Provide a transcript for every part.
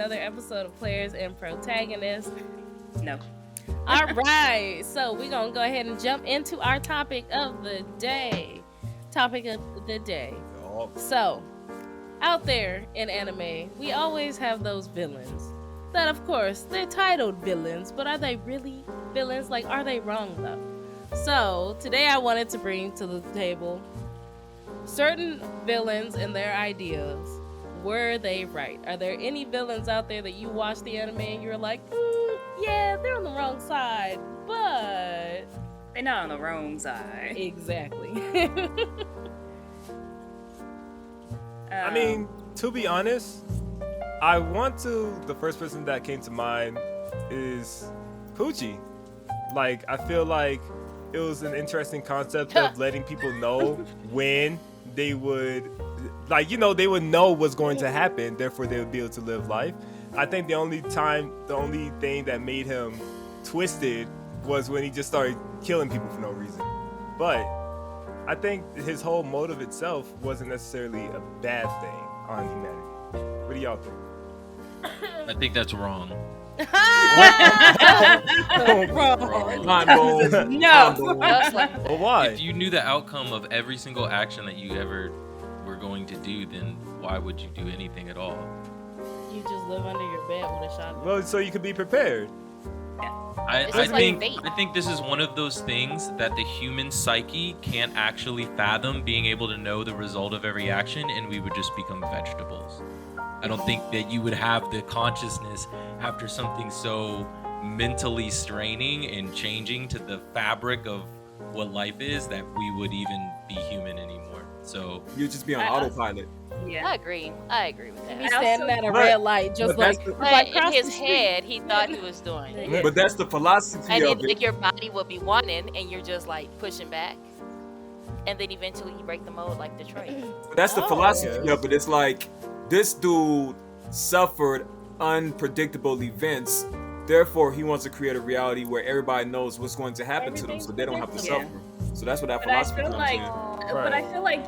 another episode of Players and Protagonists. No. All right, so we're going to go ahead and jump into our topic of the day. So, out there in anime, we always have those villains that, of course, they're titled villains, but are they really villains? Like, are they wrong, though? So, today I wanted to bring to the table certain villains and their ideas. Were they right? Are there any villains out there that you watch the anime and you're like, yeah, they're on the wrong side, but They're not on the wrong side. exactly. I mean, to be honest, the first person that came to mind is Poochie. Like, I feel like it was an interesting concept of letting people know when they would, they would know what's going to happen, therefore they would be able to live life. I think the only thing that made him twisted was when he just started killing people for no reason. But I think his whole motive itself wasn't necessarily a bad thing on humanity. What do y'all think? I think that's wrong. No. Well, why? If you knew the outcome of every single action that you ever were going to do, then why would you do anything at all? You just live under your bed with a shotgun. Well, so you could be prepared. I think this is one of those things that the human psyche can't actually fathom, being able to know the result of every action, and we would just become vegetables. I don't think that you would have the consciousness after something so mentally straining and changing to the fabric of what life is that we would even be human anymore. So you'd just be on autopilot. Yeah. I agree with that. He's standing at a red light, just But in across his the street. head, he thought he was doing it. But that's the philosophy And of then it. like your body will be wanting, and you're just like pushing back, and then eventually you break the mold like Detroit. But that's the philosophy of it. It's like this dude suffered unpredictable events. Therefore, he wants to create a reality where everybody knows what's going to happen to them, so they don't have to suffer. So that's what that philosophy comes in. But I feel like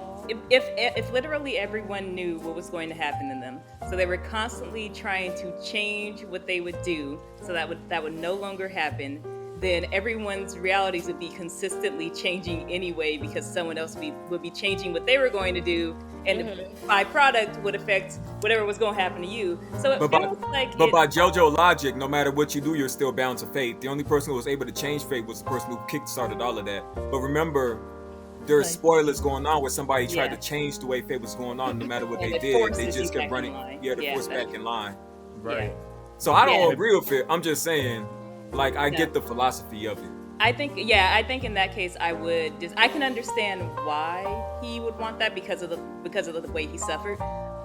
if literally everyone knew what was going to happen to them, so they were constantly trying to change what they would do, so that would no longer happen, then everyone's realities would be consistently changing anyway, because someone else would be changing what they were going to do, and the byproduct would affect whatever was going to happen to you. So it feels like. But by JoJo logic, no matter what you do, you're still bound to fate. The only person who was able to change fate was the person who kick-started all of that. But remember, there's spoilers going on where somebody tried to change the way fate was going on. No matter what they did, they just kept running. The force back in line. Right. Yeah. So I don't agree with it. I'm just saying, like, I get the philosophy of it. I think in that case I can understand why he would want that because of the way he suffered,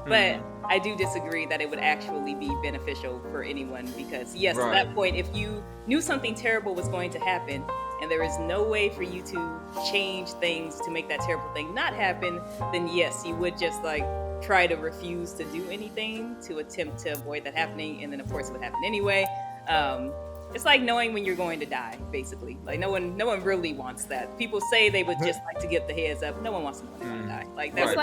but I do disagree that it would actually be beneficial for anyone, because at that point, if you knew something terrible was going to happen and there is no way for you to change things to make that terrible thing not happen, then yes, you would just like try to refuse to do anything to attempt to avoid that happening, and then of course it would happen anyway. It's like knowing when you're going to die, basically. Like no one really wants that. People say they would just like to get the heads up. No one wants to know when they're gonna die. Like that's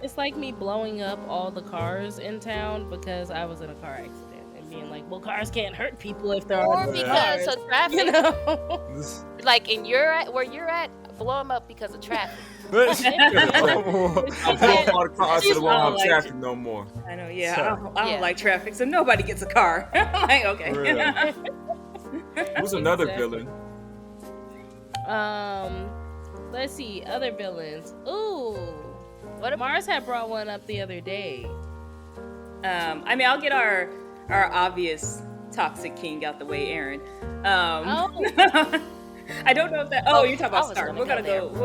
It's like me blowing up all the cars in town because I was in a car accident and being like, well, cars can't hurt people if they're Or on because cars. of traffic. You know? Like where you're at, blow them up because of traffic. I blow all the cars to the wall of traffic no more. I know, I don't like traffic, so nobody gets a car. I'm like, okay. Who's another villain? Let's see, other villains. Ooh, Mars had brought one up the other day. I mean, I'll get our obvious toxic king out the way, Aaron. I don't know if that. You're talking about Star. We'll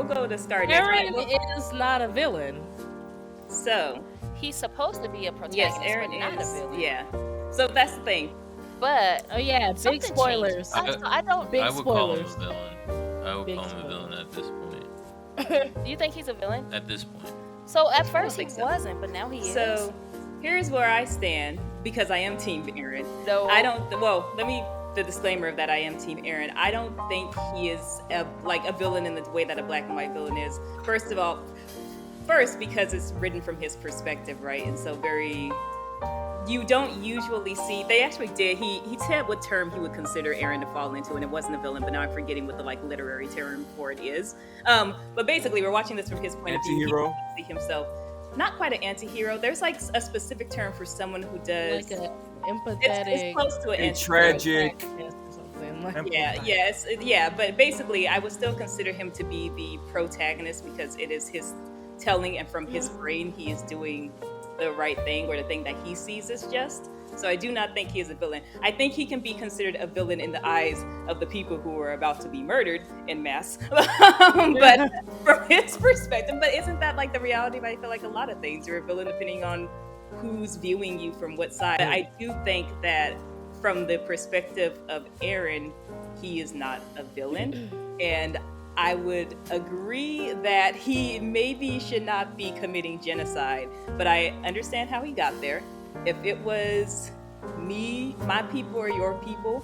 go to Star next. Aaron is not a villain. So he's supposed to be a protagonist, yes, Aaron but not is. a villain. Yeah. So that's the thing. But big spoilers. I don't. I would call him a villain. I would call him a villain at this point. Do you think he's a villain? At this point. So at first he wasn't, but now he is. So here's where I stand, because I am Team Aaron. No. The disclaimer of that I am Team Aaron. I don't think he is a villain in the way that a black and white villain is. First, because it's written from his perspective, right? And so very you don't usually see. They actually did. He said what term he would consider Eren to fall into, and it wasn't a villain. But now I'm forgetting what the like literary term for it is. But basically, we're watching this from his point of view. Anti-hero? He see himself not quite an anti-hero. There's like a specific term for someone who does like an empathetic. It's close to an tragic. Yeah. But basically, I would still consider him to be the protagonist because it is his telling, and from his brain, he is doing the right thing or the thing that he sees as just. So I do not think he is a villain. I think he can be considered a villain in the eyes of the people who are about to be murdered in mass. But from his perspective, but isn't that like the reality? I feel like a lot of things, you're a villain depending on who's viewing you from what side. I do think that from the perspective of Eren, he is not a villain. And I would agree that he maybe should not be committing genocide, but I understand how he got there. If it was me, my people, or your people,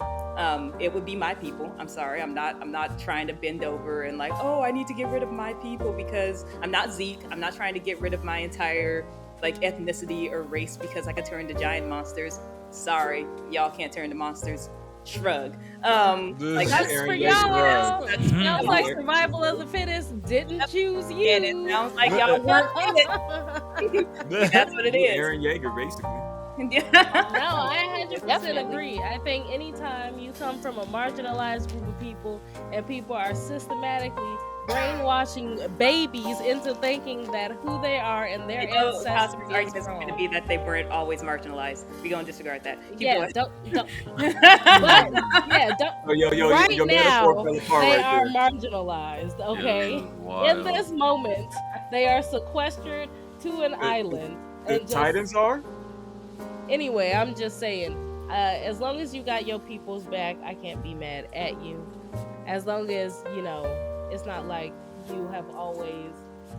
it would be my people. I'm sorry, I'm not trying to bend over and like, oh, I need to get rid of my people because I'm not Zeke. I'm not trying to get rid of my entire like ethnicity or race because I could turn to giant monsters. Sorry, y'all can't turn to monsters. Shrug. Like that's for y'all. Sounds like survival of the fittest didn't choose you. And it sounds like y'all weren't in it. That's what it is. Eren Yeager, basically. No, I 100% agree. I think anytime you come from a marginalized group of people and people are systematically brainwashing babies into thinking that who they are and their ancestors argument is going to be that they weren't always marginalized. We're going to disregard that. Don't. But, don't. Yo, right your now, metaphor fell apart they right are there. marginalized. Okay, Yeah, in this moment, they are sequestered to an island. The and Titans are? Anyway, I'm just saying, as long as you got your people's back, I can't be mad at you. As long as, you know, it's not like you have always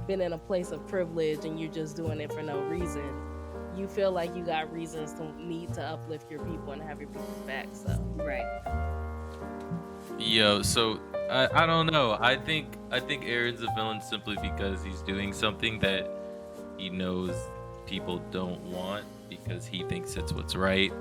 been in a place of privilege and you're just doing it for no reason. You feel like you got reasons to need to uplift your people and have your people's back, so. Right. Yo, so I don't know. I think Eren's a villain simply because he's doing something that he knows people don't want because he thinks it's what's right.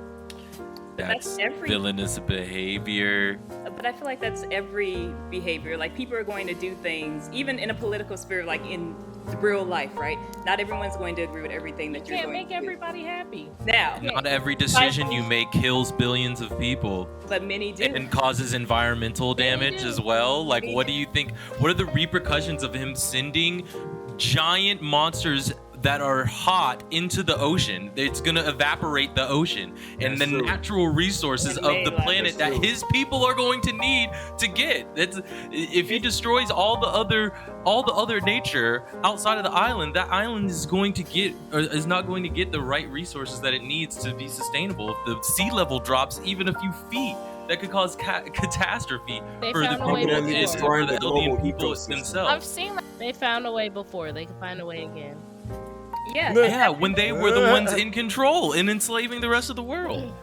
That's villainous behavior. But I feel like that's every behavior. Like people are going to do things, even in a political sphere, like in real life, right? Not everyone's going to agree with everything that you're going to do. Can't make everybody happy. Now, not every decision you make kills billions of people. But many do. And causes environmental damage as well. Like, what do you think? What are the repercussions of him sending giant monsters that are hot into the ocean? It's gonna evaporate the ocean and the natural resources of the planet that his people are going to need to get. If he destroys all the other nature outside of the island, that island is not going to get the right resources that it needs to be sustainable. If the sea level drops even a few feet, that could cause catastrophe for the alien people themselves. I've seen they found a way before. They can find a way again. Yeah, when they were the ones in control and enslaving the rest of the world.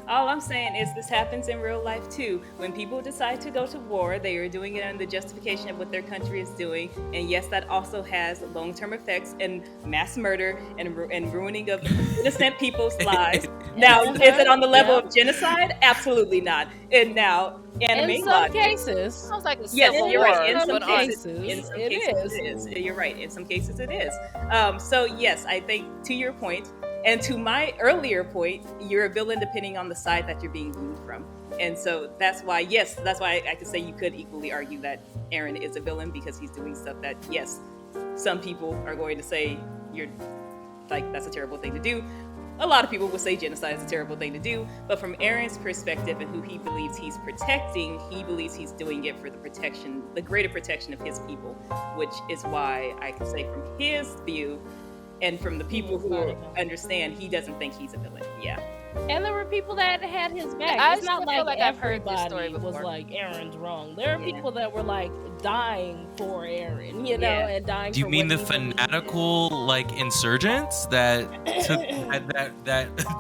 All I'm saying is this happens in real life too. When people decide to go to war, they are doing it under the justification of what their country is doing. And yes, that also has long-term effects and mass murder and ruining of innocent people's lives. Now, is it on the level of genocide? Absolutely not. And now, anime in some cases, sounds like a yes, civil you're war, right. In some but cases, it is. You're right. In some cases, it is. So yes, I think to your point. And to my earlier point, you're a villain depending on the side that you're being viewed from. And so that's why I could say you could equally argue that Eren is a villain because he's doing stuff that, yes, some people are going to say you're like, that's a terrible thing to do. A lot of people will say genocide is a terrible thing to do. But from Eren's perspective and who he believes he's protecting, he believes he's doing it for the greater protection of his people, which is why I can say from his view, and from the people who understand, he doesn't think he's a villain. Yeah. And there were people that had his back. I it's not feel like I've heard this story everybody was before. like, Eren's wrong. There are people that were like dying for Eren, you know, and dying Do you for mean the what he believed. fanatical like insurgents that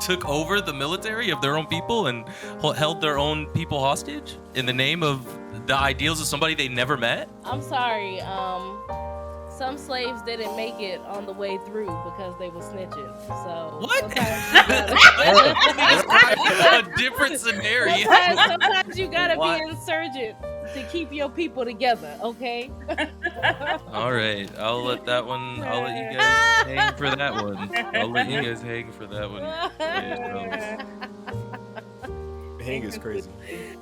took over the military of their own people and held their own people hostage in the name of the ideals of somebody they never met? I'm sorry. some slaves didn't make it on the way through because they were snitching. So What? sometimes A different scenario. sometimes you gotta What? be insurgent to keep your people together. Okay. All right, I'll let you guys hang for that one. I'll let you guys hang for that one. Hang is crazy.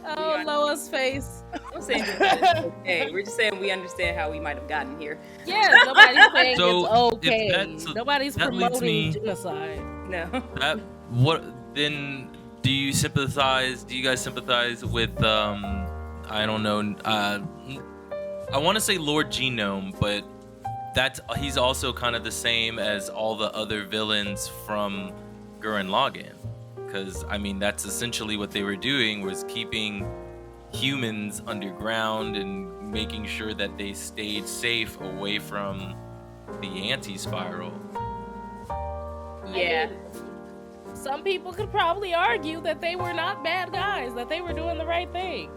Oh, Loa's face. I'm saying it's okay. We're just saying we understand how we might have gotten here. Yeah, nobody's saying So, it's if okay. that's- Nobody's that leads promoting me- genocide. No. What then? Do you sympathize? Do you guys sympathize with I don't know. I want to say Lord Genome, but he's also kind of the same as all the other villains from Gurren Lagann. Because, I mean, that's essentially what they were doing, was keeping humans underground and making sure that they stayed safe away from the anti-spiral. Yeah. I mean, some people could probably argue that they were not bad guys, that they were doing the right thing.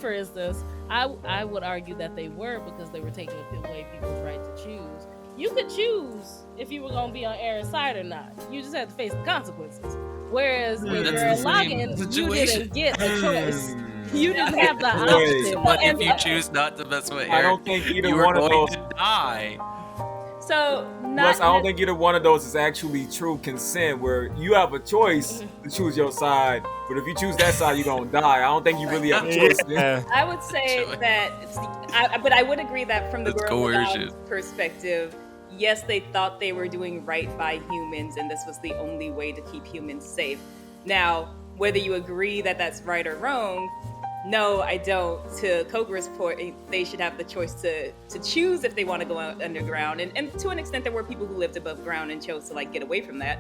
For instance, I would argue that they were, because they were taking away people's right to choose. You could choose if you were going to be on Aaron's side or not. You just had to face the consequences. Whereas with That's the Gurren same Lagann, you situation. didn't get the choice. You didn't have the Wait. option. But if you choose not to mess with Eric, I don't think either you one are of going those. to die. So Plus, I don't think either one of those is actually true consent, where you have a choice to choose your side, but if you choose that side, you're gonna die. I don't think you really have a choice. Yeah. I would say Choice. that, but I would agree that from the It's Gurren coercion. Lagann's perspective, yes, they thought they were doing right by humans, and this was the only way to keep humans safe. Now, whether you agree that that's right or wrong, no, I don't. To Kogra's point, they should have the choice to choose if they want to go out underground. And to an extent, there were people who lived above ground and chose to like get away from that.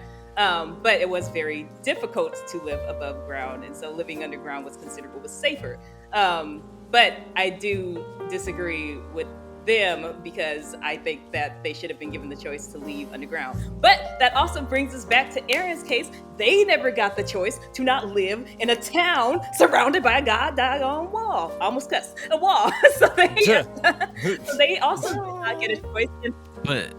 But it was very difficult to live above ground, and so living underground was considerable, was safer. But I do disagree with them, because I think that they should have been given the choice to leave underground. But that also brings us back to Aaron's case. They never got the choice to not live in a town surrounded by a goddamn wall. I almost cussed. A wall. so they also did not get a choice. But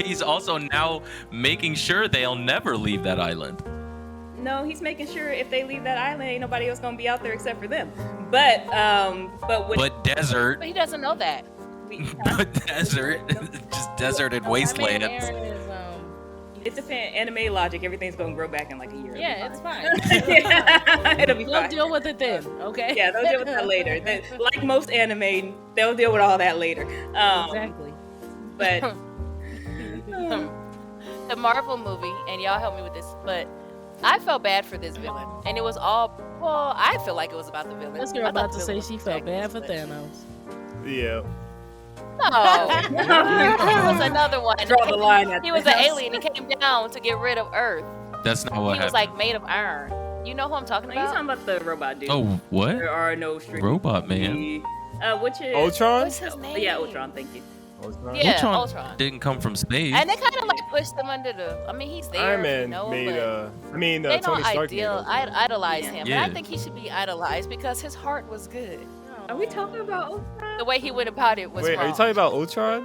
he's also now making sure they'll never leave that island. No, he's making sure if they leave that island, ain't nobody else gonna be out there except for them. But Desert. But he doesn't know that. But desert. Just desert and I wastelands. mean, Aaron is, it depends. Anime logic, everything's gonna grow back in like a year. yeah, it's fine. It'll be We'll fine. deal with it then, okay? Yeah, they'll deal with that later. Like most anime, they'll deal with all that later. Exactly. But The Marvel movie, and y'all help me with this, but I felt bad for this villain, and it was all. Well, I feel like it was about the villain. This girl I thought about to the say villain she was felt bad for protagonist, Thanos. Yeah. but- No, he was another one. draw the line at He was an alien. He came down to get rid of Earth. That's not what He was happened. like made of iron. You know who I'm talking Are you about? talking about the robot dude? Oh, what? There are no strings. Robot man. Which is Ultron? What's his name? Yeah, Ultron. Thank you. Ultron? Yeah, Ultron Ultron. didn't come from space. And they kind of like pushed him under the. I mean, he's there. Iron you Man know, made, but they they Tony don't Stark made Ultron. idolize him. Yeah. But I think he should be idolized because his heart was good. Are we talking about Ultron? The way he went about it was Wait, wrong. are you talking about Ultron?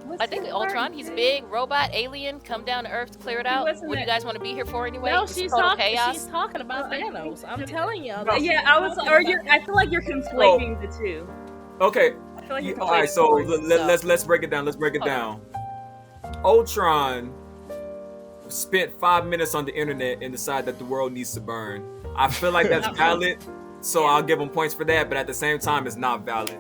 What's I think his Ultron. part? He's big, robot, alien, come down to Earth to clear it out. wasn't What do you that- guys want to be here for anyway? No, Just she's total talking. chaos. She's talking about Thanos. I'm telling you. Yeah, I was. Or you're. I feel like you're conflating the two. Okay, I feel like you're conflating. all right. So stories. let's break it down. Let's break it Okay. down. Ultron spent 5 minutes on the internet and decided that the world needs to burn. I feel like that's valid, so I'll give him points for that. But at the same time, it's not valid.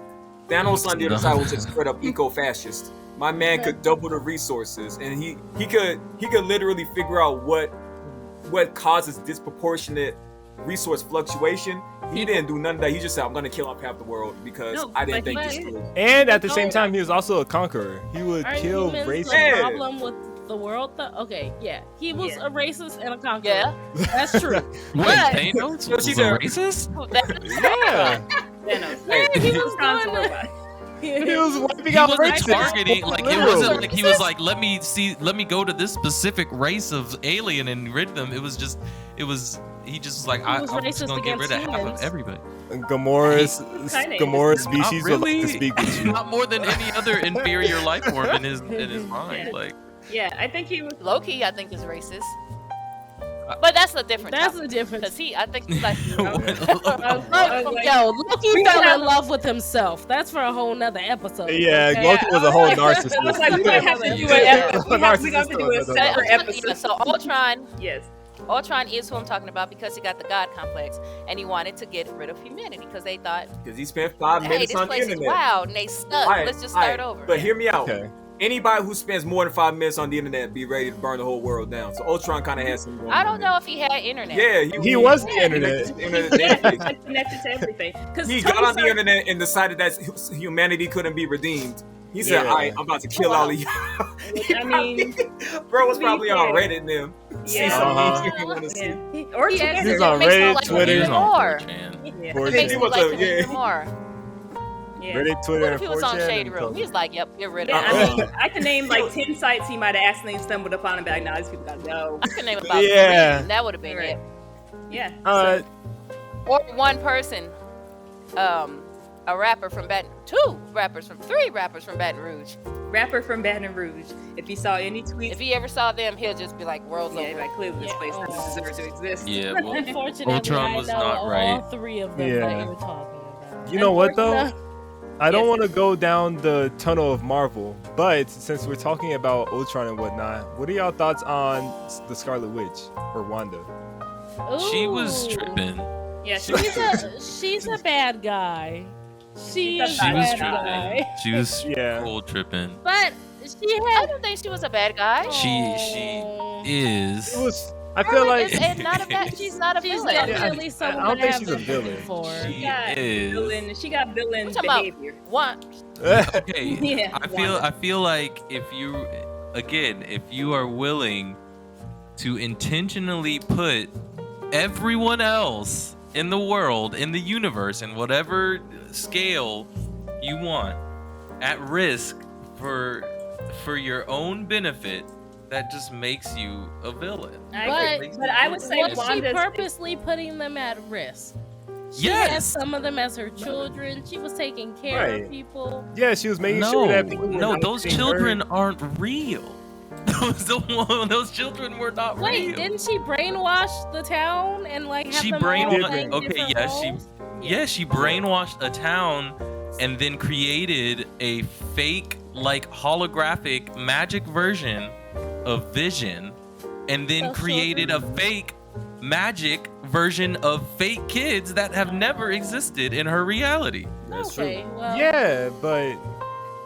Thanos on the other side was just straight up eco-fascist. My man could double the resources, and he could literally figure out what causes disproportionate resource fluctuation. He didn't do none of that. He just said, "I'm gonna kill off half the world because No, I didn't but think he this through." And at the same time, he was also a conqueror. He would Aren't kill humans races. the Yeah. problem with the world? Okay, yeah. He was Yeah. a racist and a conqueror. Yeah. That's true. Wait, But- Thanos No, was she's a there. racist? Yeah. Thanos. Yeah, he was Ultron's a doing robot. He was wiping He out wasn't races. targeting, like, it Literally. wasn't like he was like, let me go to this specific race of alien and rid them. He just was like, I'm just racist gonna get rid of against half of humans. everybody. Gamora's species Not would like to really. speak with you. Not more than any other inferior life form in his mind. Like, Yeah, I think he was. Loki, I think, is racist. But that's a different. That's a difference. Because I think he's like. Yo, Loki fell in love with himself. That's for a whole nother episode. Yeah, okay? Loki was a whole I narcissist. was like, we might have to do Yeah. an episode. We have to do a separate episode. So Ultron, Yes. Ultron is who I'm talking about because he got the God complex and he wanted to get rid of humanity because they thought, Because he spent 5 hey, minutes this on the place is internet. wild and they stuck. Alright, Let's just start alright, over. But hear me out. Okay. Anybody who spends more than 5 minutes on the internet be ready to burn the whole world down. So Ultron kind of has some. I don't know if he had internet. Yeah, He was the internet. Yeah, he's connected to everything. Because He got on the internet and decided that humanity couldn't be redeemed. He said, Yeah. "All right, I'm about to kill all of y'all." I mean, bro was to be probably on fair, Reddit and them. See yeah. some Uh-huh. memes you want to see. Yeah. Or He Twitter. actually He's on makes me Reddit, like him Twitter. even more. Yeah. Or It makes He me was like a- him yeah. even more. Yeah. Reddit, Twitter, What and if he was on 4chan Shady and Room? He was like, "Yep, get rid Yeah, of I him." mean, I can name like 10 sites he might have accidentally stumbled upon and be like, nah, these people gotta go. I could name about Yeah. 3. That would have been Right. it. Yeah. Or one person, a rapper from three rappers from Baton Rouge. Rapper from Baton Rouge. If he saw any tweets, If he ever saw them, he'll just be like, "World's yeah, over." like clearly this place doesn't deserve to exist. yeah, well, Unfortunately, Ultron I was know not all right. 3 of them Yeah. that you're talking about. You know what though? Unfortunately- I don't Yes. want to go down the tunnel of Marvel, but since we're talking about Ultron and whatnot, what are y'all thoughts on the Scarlet Witch or Wanda? she was Ooh. tripping. Yeah, she was. She's a bad guy. She She's is a a She was bad tripping. guy. She was Yeah. full tripping. But she I had. don't think she was a bad guy. She is. It was. I feel like It's not a bad. She's not a She's villain. definitely I someone don't to think have she's a empathy villain. for. She got is. villain. She got villain We're talking about behavior. one. Okay. Yeah, I feel like if you are willing to intentionally put everyone else in the world, in the universe, in whatever scale you want, at risk for your own benefit, that just makes you a villain. I agree. But I would say Was she Wanda's. purposely putting them at risk? She Yes. had some of them as her children. She was taking care Right. of people. yeah, she was making sure that people were No, not those getting children hurt. aren't real. Those children were not Wait, real. didn't she brainwash the town and like have She them all brainwashed. play did. Okay, different roles? she brainwashed a town and then created a fake, like holographic magic version of Vision, and then Those created children. a fake magic version of fake kids that have never existed in her reality. That's Okay, well, Yeah, but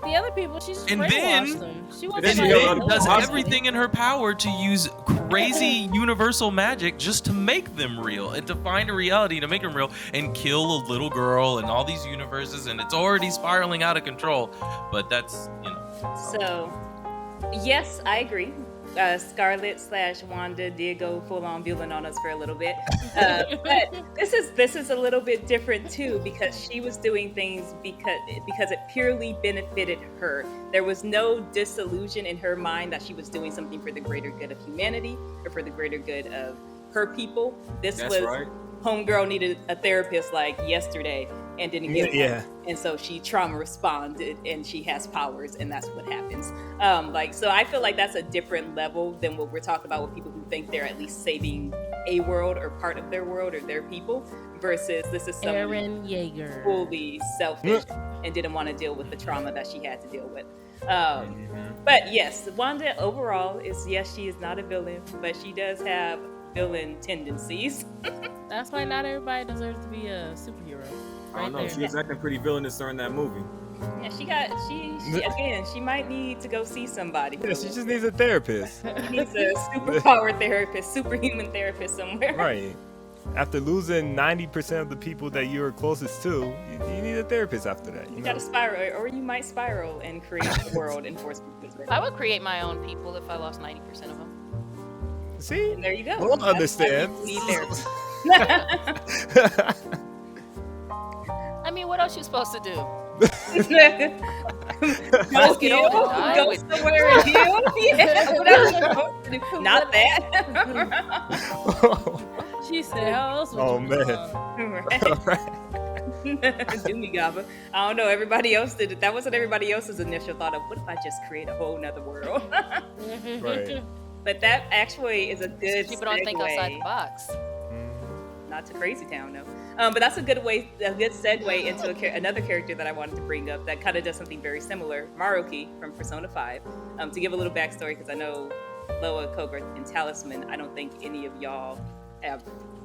the other people, she just And brainwashed then- them. She And wasn't then And she like, got then on does Cosby. everything in her power to use crazy universal magic just to make them real and to find a reality to make them real and kill a little girl and all these universes, and it's already spiraling out of control. But that's, So, yes, I agree. Scarlet / Wanda did go full on villain on us for a little bit, but this is a little bit different too, because she was doing things because it purely benefited her. There was no disillusion in her mind that she was doing something for the greater good of humanity or for the greater good of her people. This That's was right. homegirl needed a therapist like yesterday and didn't get one. Yeah. And so she trauma responded and she has powers, and that's what happens. So I feel like that's a different level than what we're talking about with people who think they're at least saving a world or part of their world or their people, versus this is someone Aaron Yeager. fully selfish and didn't want to deal with the trauma that she had to deal with. But yes, Wanda overall is, yes, she is not a villain, but she does have villain tendencies. That's why not everybody deserves to be a superhero. I don't know. Right She there. was acting pretty villainous during that movie. Yeah, she might need to go see somebody. yeah, she just needs a therapist. She needs a superpower therapist, superhuman therapist somewhere. Right. After losing 90% of the people that you're closest to, you need a therapist after that. You You know? gotta spiral, or you might spiral and create a world and force people to I would create my own people if I lost 90% of them. See? And there you go. We'll That's why understand. people need therapists. I mean, what else you supposed to do? Go get heal, older, I go would- somewhere and heal. Yeah, whatever you're supposed to do. Not that. She said, "How else would Oh, you man. Do me, Gaba. I don't know. Everybody else did it. That wasn't everybody else's initial thought of what if I just create a whole nother world. Right. But that actually is a good People don't think outside the segue. box. Not to Crazy Town, no. But that's a good segue into another character that I wanted to bring up that kind of does something very similar, Maruki from Persona 5. To give a little backstory, because I know Loa, Koga, and Talisman, I don't think any of y'all have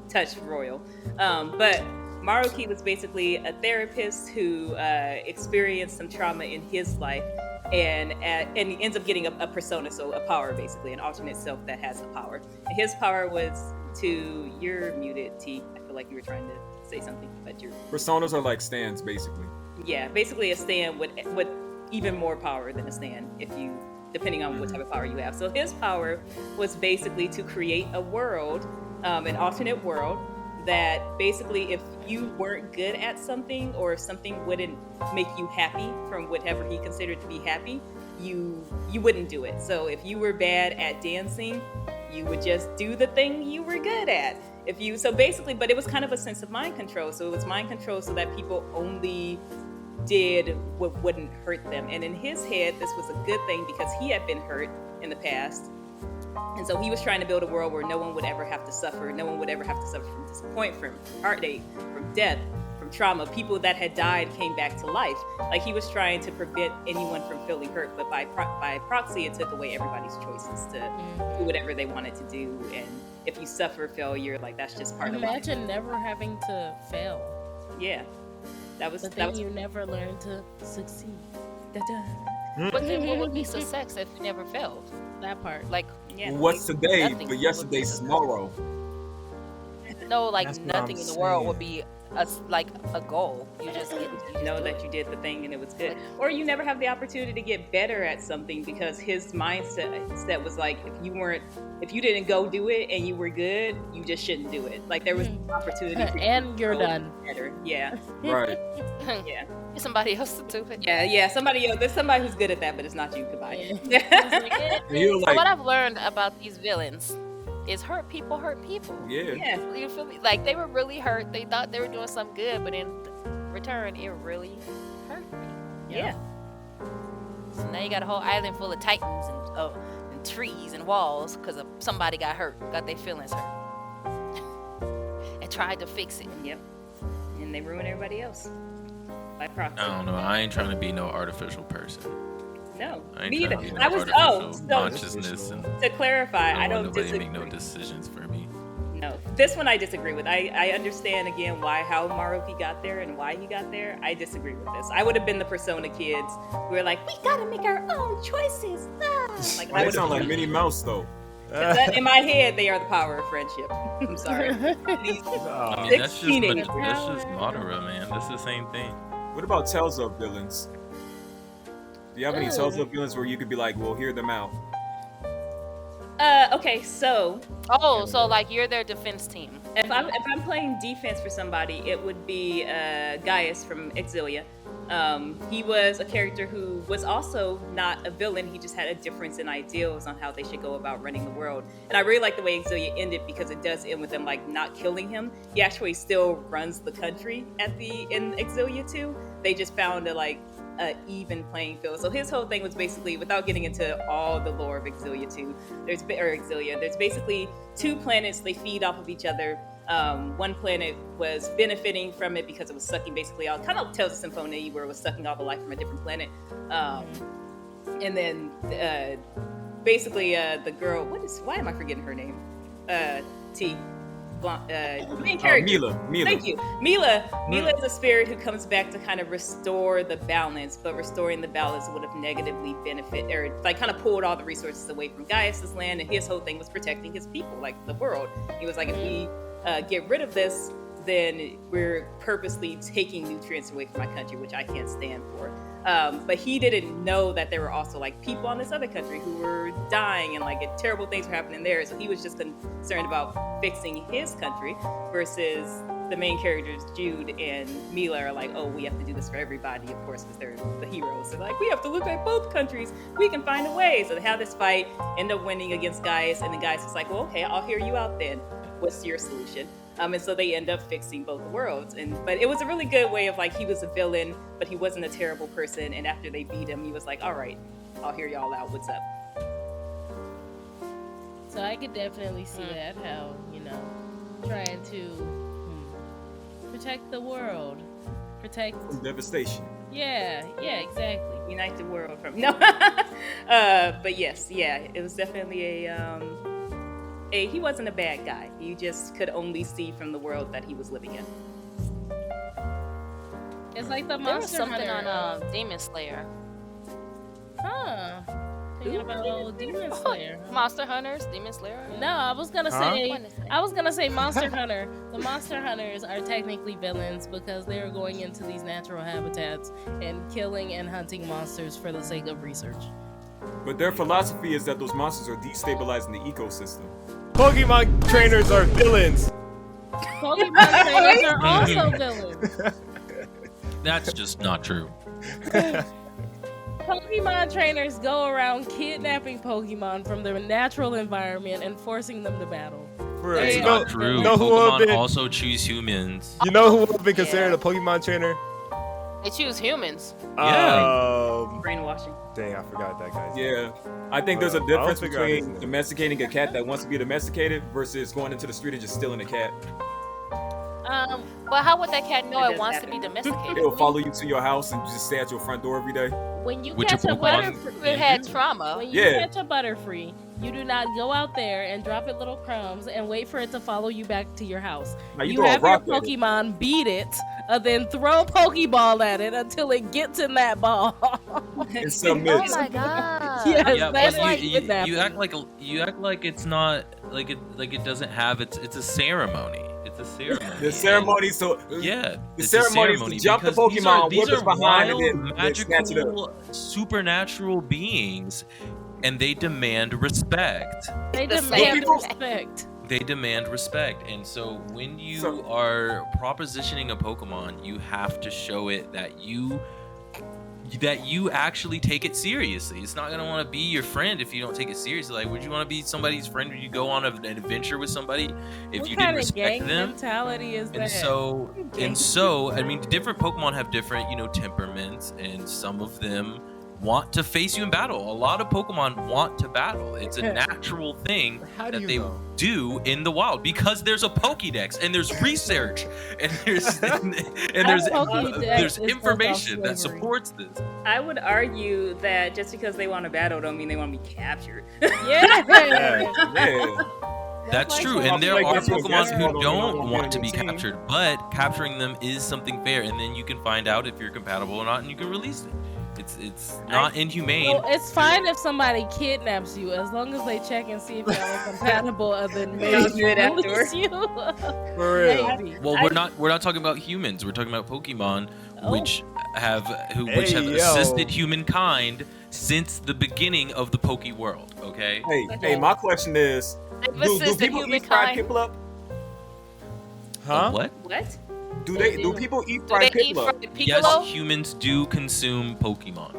touched Royal. But Maruki was basically a therapist who experienced some trauma in his life, and he ends up getting a persona, so a power, basically, an alternate self that has a power. And his power was to, you're muted, T. I feel like you were trying to say something, but you're... Personas are like stands, basically. Yeah, basically a stand with even more power than a stand, depending on what type of power you have. So his power was basically to create a world, an alternate world, that basically if you weren't good at something, or if something wouldn't make you happy from whatever he considered to be happy, you wouldn't do it. So if you were bad at dancing, you would just do the thing you were good at. But it was kind of a sense of mind control. So it was mind control so that people only did what wouldn't hurt them. And in his head, this was a good thing because he had been hurt in the past. And so he was trying to build a world where no one would ever have to suffer. No one would ever have to suffer from disappointment, from heartache, from death, from trauma. People that had died came back to life. Like, he was trying to prevent anyone from feeling hurt. But by proxy, it took away everybody's choices to do whatever they wanted to do. And if you suffer failure, like, that's just part of life. Imagine never having to fail. Yeah. That was you never learn to succeed. Da-da. But then what would be success if you never failed? That part. Like, Yeah. What's today, nothing but would yesterday's be tomorrow. no, like That's what nothing I'm in the world saying. would be a goal. You just know that you did the thing and it was good, or you never have the opportunity to get better at something because his mindset was like, if you didn't go do it and you were good, you just shouldn't do it. Like, there was no opportunity for you And to you're go done. better. Yeah. Right. Yeah. Get somebody else to do it. Yeah, somebody else. There's somebody who's good at that, but it's not you. Goodbye. And you're So like, what I've learned about these villains is hurt people hurt people. yeah. Yeah. You feel me? Like, they were really hurt. They thought they were doing something good, but in return, it really hurt me. Yeah. So now you got a whole island full of titans and trees and walls because somebody got their feelings hurt, and tried to fix it. Yep. And they ruin everybody else by proxy. I don't know. I ain't trying to be no artificial person. No, I ain't me trying either. to be no I was artificial so consciousness, and to clarify, I I don't don't want nobody to disagree. make no decisions for me. No, this one I disagree with. I understand again how Maruki got there and why he got there. I disagree with this. I would have been the Persona kids who were like, we gotta make our own choices. Like, They sound like Minnie Mouse though. in my head, they are the power of friendship. I'm sorry. These I mean, that's just teenagers. Madara, man. That's the same thing. What about Tales of villains? Do you have any Tales of villains where you could be like, well, hear them out? Okay, so Oh, so like you're their defense team. if I'm playing defense for somebody, it would be Gaius from Exilia. He was a character who was also not a villain. He just had a difference in ideals on how they should go about running the world. And I really like the way Exilia ended because it does end with them like not killing him. He actually still runs the country in Exilia 2. They just found a even playing field. So his whole thing was basically, without getting into all the lore of Exilia 2, there's basically 2 planets. They feed off of each other. One planet was benefiting from it because it was sucking basically all, kind of Tales of Symphonia, where it was sucking all the life from a different planet. And then basically the girl, why am I forgetting her name? Main character. Mila. Thank you. Mila is a spirit who comes back to kind of restore the balance, but restoring the balance would have negatively benefit, or like kind of pulled all the resources away from Gaius's land, and his whole thing was protecting his people, like the world. He was like, if we get rid of this, then we're purposely taking nutrients away from my country, which I can't stand for. But he didn't know that there were also like people on this other country who were dying and like terrible things were happening there. So he was just concerned about fixing his country versus the main characters, Jude and Mila, are like, oh, we have to do this for everybody, of course, because they're the heroes. They're like, we have to look at both countries. We can find a way. So they have this fight, end up winning against Gaius, and then Gaius is like, well, okay, I'll hear you out then. What's your solution? And so they end up fixing both worlds. But it was a really good way of like, he was a villain, but he wasn't a terrible person. And after they beat him, he was like, all right, I'll hear y'all out. What's up? So I could definitely see that, how, trying to protect the world. Protect... From devastation. Yeah, exactly. Unite the world from... No. But yes, yeah, it was definitely he wasn't a bad guy. You just could only see from the world that he was living in. It's like the There was Monster something Hunter. on Demon Slayer. Huh. Thinking about old Demon Slayer. Monster Hunters, Demon Slayer. No, I was gonna Huh? say Monster Hunter. The Monster Hunters are technically villains because they are going into these natural habitats and killing and hunting monsters for the sake of research. But their philosophy is that those monsters are destabilizing the ecosystem. Pokemon trainers are villains. Pokemon trainers are also villains. That's just not true. Pokemon trainers go around kidnapping Pokemon from their natural environment and forcing them to battle. For real. They You are know, True. you know who would have Pokemon been, also choose humans. you know who would have been considered a Pokemon trainer? They choose humans. Yeah. Brainwashing. Dang, I forgot that guy's name. Yeah, I think there's a I'll difference figure out his between name. domesticating a cat that wants to be domesticated versus going into the street and just stealing a cat. But how would that cat know It it does wants to happen. be domesticated? It'll follow you to your house and just stay at your front door every day. When you Which catch a a Pokemon- Butterfree, It had trauma. when you Yeah. catch a Butterfree, you do not go out there and drop it little crumbs and wait for it to follow you back to your house. Now, you You throw a have your rock at it. Pokemon beat it, then throw a Pokeball at it until it gets in that ball. And Oh submits. my god. Yes, Yeah, that's but like you kidnapping. act like it's not like it doesn't have it's a ceremony. It's a ceremony. The ceremony, so Yeah, the it's a ceremony is to jump the because Pokemon, these whip its are behind, wild, and then snatch it up. magical, supernatural beings, and they demand respect. They The demand same- respect. They demand respect, and so when you So- are propositioning a Pokemon, you have to show it that you actually take it seriously. It's not gonna want to be your friend if you don't take it seriously. Like, would you want to be somebody's friend when you go on an adventure with somebody if What you kind didn't of gang respect them? mentality is that? And so, I mean, different Pokemon have different, temperaments, and some of them want to face you in battle. A lot of Pokemon want to battle. It's a natural thing How do that you they know? do in the wild because there's a Pokédex and there's research and there's Pokédex there's is information that based off slavery. supports this. I would argue that just because they want to battle don't mean they want to be captured. Yeah. Yeah. That's like true, when- and there Like are that's what Pokemon basketball who don't don't want to be team. captured, but capturing them is something fair, and then you can find out if you're compatible or not, and you can release it. It's not inhumane. Well, it's fine if somebody kidnaps you as long as they check and see if y'all are compatible, and then maybe do it release you. For real. Maybe. Well, we're not talking about humans. We're talking about Pokemon, Oh. which have Hey, yo. assisted humankind since the beginning of the Poke world. Okay. Hey, my question is, They've do assisted people eat fried humankind. Piplup? Huh? What? What? Do people eat Do fried they eat Piplup? fried Yes, piccolo? humans do consume Pokemon.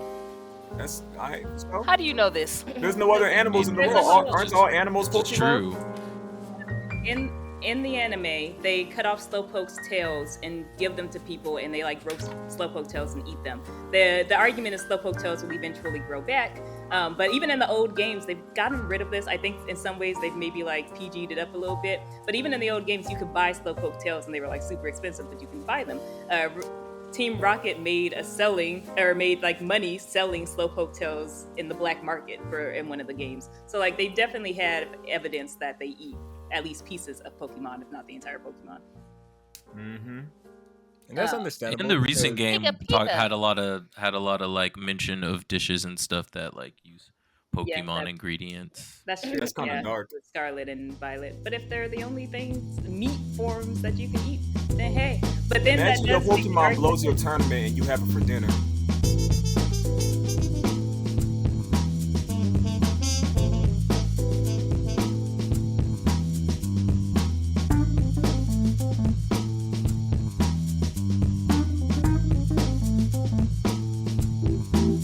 That's alright. let's go. How do you know this? There's no other animals in the There's world. no- Aren't all animals It's Pokemon? true. In the anime, they cut off Slowpoke's tails and give them to people, and they like roast Slowpoke tails and eat them. The argument is Slowpoke tails will eventually grow back, but even in the old games, they've gotten rid of this. I think in some ways they've maybe like PG'd it up a little bit. But even in the old games, you could buy Slowpoke tails, and they were like super expensive, but you can buy them. Team Rocket made like money selling Slowpoke tails in the black market in one of the games. So like they definitely had evidence that they eat at least pieces of Pokemon, if not the entire Pokemon. Mm-hmm. And that's Oh. understandable. In the recent because- game, Pika. had a lot of like mention of dishes and stuff that like use Pokemon that's- ingredients. That's true. That's kinda dark. With Scarlet and Violet. But if they're the only things, meat forms that you can eat, then hey. But then Imagine that your does make the Pokemon argument- blows your tournament and you have it for dinner.